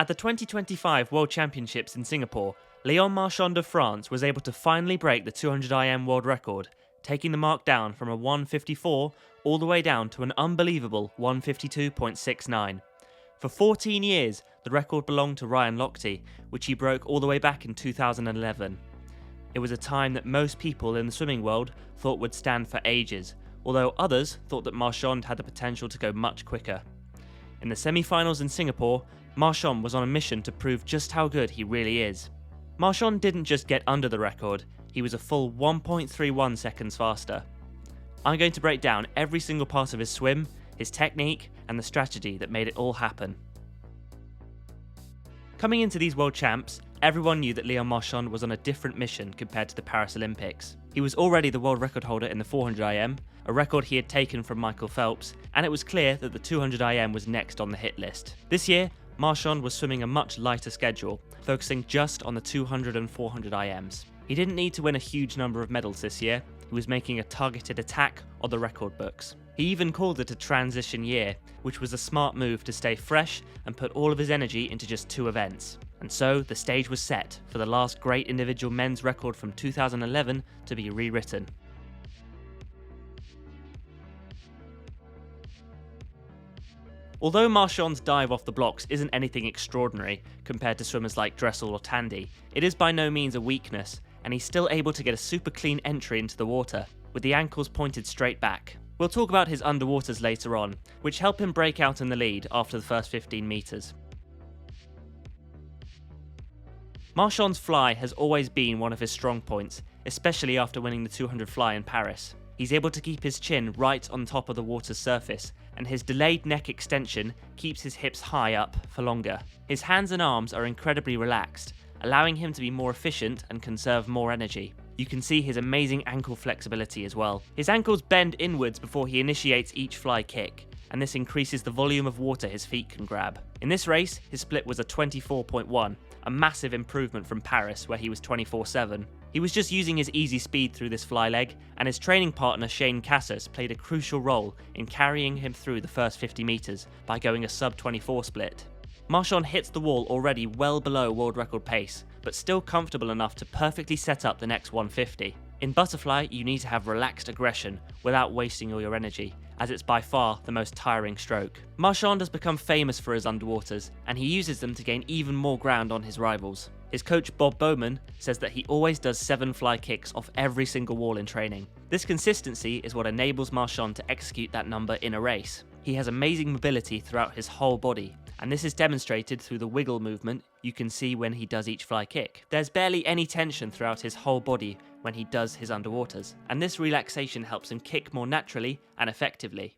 At the 2025 World Championships in Singapore, Leon Marchand of France was able to finally break the 200 IM world record, taking the mark down from a 1:54 all the way down to an unbelievable 1:52.69. For 14 years, the record belonged to Ryan Lochte, which he broke all the way back in 2011. It was a time that most people in the swimming world thought would stand for ages, although others thought that Marchand had the potential to go much quicker. In the semi-finals in Singapore, Marchand was on a mission to prove just how good he really is. Marchand didn't just get under the record, he was a full 1.31 seconds faster. I'm going to break down every single part of his swim, his technique, and the strategy that made it all happen. Coming into these World Champs, everyone knew that Leon Marchand was on a different mission compared to the Paris Olympics. He was already the world record holder in the 400 IM, a record he had taken from Michael Phelps, and it was clear that the 200 IM was next on the hit list. This year, Marchand was swimming a much lighter schedule, focusing just on the 200 and 400 IMs. He didn't need to win a huge number of medals this year, he was making a targeted attack on the record books. He even called it a transition year, which was a smart move to stay fresh and put all of his energy into just 2 events. And so the stage was set for the last great individual men's record from 2011 to be rewritten. Although Marchand's dive off the blocks isn't anything extraordinary compared to swimmers like Dressel or Tandy, it is by no means a weakness, and he's still able to get a super clean entry into the water, with the ankles pointed straight back. We'll talk about his underwaters later on, which help him break out in the lead after the first 15 metres. Marchand's fly has always been one of his strong points, especially after winning the 200 fly in Paris. He's able to keep his chin right on top of the water's surface, and his delayed neck extension keeps his hips high up for longer. His hands and arms are incredibly relaxed, allowing him to be more efficient and conserve more energy. You can see his amazing ankle flexibility as well. His ankles bend inwards before he initiates each fly kick, and this increases the volume of water his feet can grab. In this race, his split was a 24.1, a massive improvement from Paris where he was 24.7. He was just using his easy speed through this fly leg, and his training partner Shane Cassis played a crucial role in carrying him through the first 50 metres by going a sub-24 split. Marchand hits the wall already well below world record pace, but still comfortable enough to perfectly set up the next 150. In butterfly, you need to have relaxed aggression without wasting all your energy, as it's by far the most tiring stroke. Marchand has become famous for his underwaters, and he uses them to gain even more ground on his rivals. His coach Bob Bowman says that he always does 7 fly kicks off every single wall in training. This consistency is what enables Marchand to execute that number in a race. He has amazing mobility throughout his whole body, and this is demonstrated through the wiggle movement you can see when he does each fly kick. There's barely any tension throughout his whole body when he does his underwaters, and this relaxation helps him kick more naturally and effectively.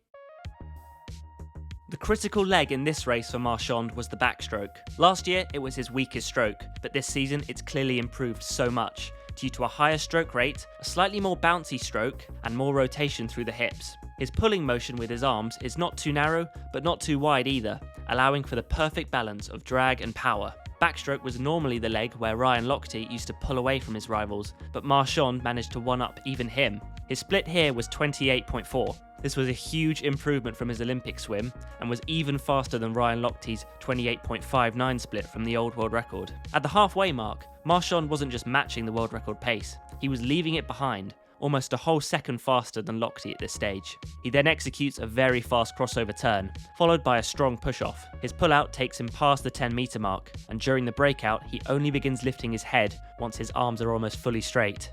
The critical leg in this race for Marchand was the backstroke. Last year it was his weakest stroke, but this season it's clearly improved so much, due to a higher stroke rate, a slightly more bouncy stroke, and more rotation through the hips. His pulling motion with his arms is not too narrow, but not too wide either, allowing for the perfect balance of drag and power. Backstroke was normally the leg where Ryan Lochte used to pull away from his rivals, but Marchand managed to one-up even him. His split here was 28.4. This was a huge improvement from his Olympic swim, and was even faster than Ryan Lochte's 28.59 split from the old world record. At the halfway mark, Marchand wasn't just matching the world record pace, he was leaving it behind, almost a whole second faster than Lochte at this stage. He then executes a very fast crossover turn, followed by a strong push-off. His pull-out takes him past the 10-metre mark, and during the breakout he only begins lifting his head once his arms are almost fully straight.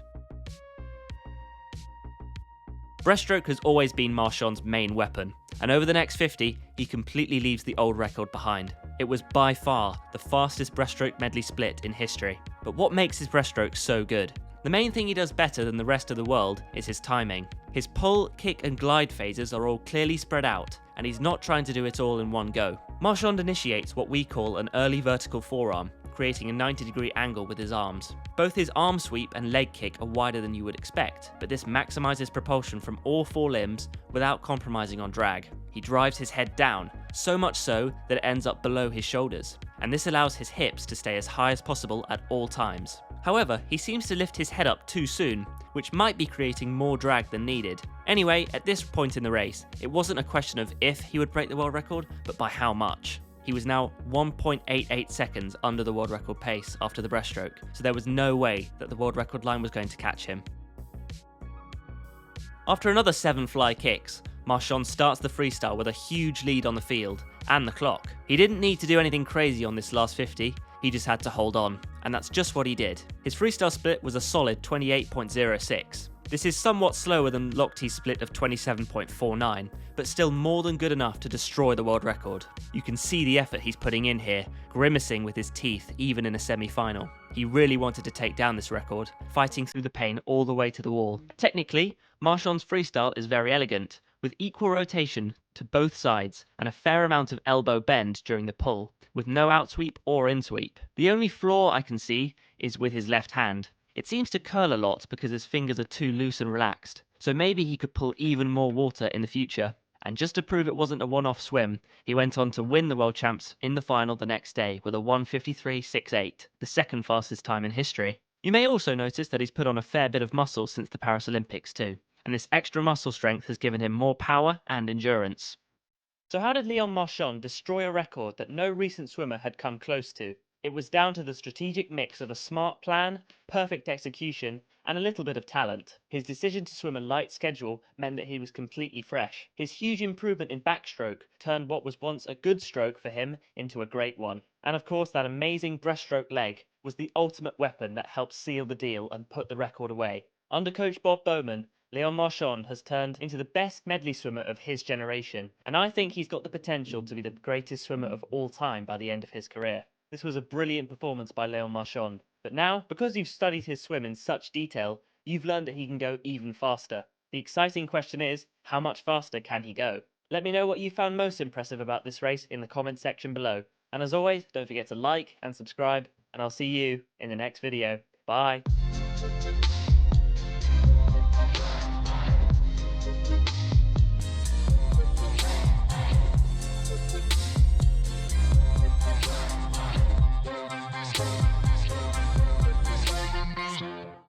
Breaststroke has always been Marchand's main weapon, and over the next 50, he completely leaves the old record behind. It was by far the fastest breaststroke medley split in history. But what makes his breaststroke so good? The main thing he does better than the rest of the world is his timing. His pull, kick and glide phases are all clearly spread out, and he's not trying to do it all in one go. Marchand initiates what we call an early vertical forearm, creating a 90-degree angle with his arms. Both his arm sweep and leg kick are wider than you would expect, but this maximizes propulsion from all 4 limbs without compromising on drag. He drives his head down, so much so that it ends up below his shoulders, and this allows his hips to stay as high as possible at all times. However, he seems to lift his head up too soon, which might be creating more drag than needed. Anyway, at this point in the race, it wasn't a question of if he would break the world record, but by how much. He was now 1.88 seconds under the world record pace after the breaststroke, so there was no way that the world record line was going to catch him. After another 7 fly kicks, Marchand starts the freestyle with a huge lead on the field and the clock. He didn't need to do anything crazy on this last 50, he just had to hold on, and that's just what he did. His freestyle split was a solid 28.06. This is somewhat slower than Lochte's split of 27.49, but still more than good enough to destroy the world record. You can see the effort he's putting in here, grimacing with his teeth even in a semi-final. He really wanted to take down this record, fighting through the pain all the way to the wall. Technically, Marchand's freestyle is very elegant, with equal rotation to both sides and a fair amount of elbow bend during the pull, with no outsweep or insweep. The only flaw I can see is with his left hand. It seems to curl a lot because his fingers are too loose and relaxed, so maybe he could pull even more water in the future. And just to prove it wasn't a one-off swim, he went on to win the World Champs in the final the next day with a 1:53.68, the second fastest time in history. You may also notice that he's put on a fair bit of muscle since the Paris Olympics too, and this extra muscle strength has given him more power and endurance. So how did Leon Marchand destroy a record that no recent swimmer had come close to? It was down to the strategic mix of a smart plan, perfect execution, and a little bit of talent. His decision to swim a light schedule meant that he was completely fresh. His huge improvement in backstroke turned what was once a good stroke for him into a great one. And of course, that amazing breaststroke leg was the ultimate weapon that helped seal the deal and put the record away. Under coach Bob Bowman, Leon Marchand has turned into the best medley swimmer of his generation, and I think he's got the potential to be the greatest swimmer of all time by the end of his career. This was a brilliant performance by Leon Marchand, but now, because you've studied his swim in such detail, you've learned that he can go even faster. The exciting question is, how much faster can he go? Let me know what you found most impressive about this race in the comments section below. And as always, don't forget to like and subscribe, and I'll see you in the next video. Bye!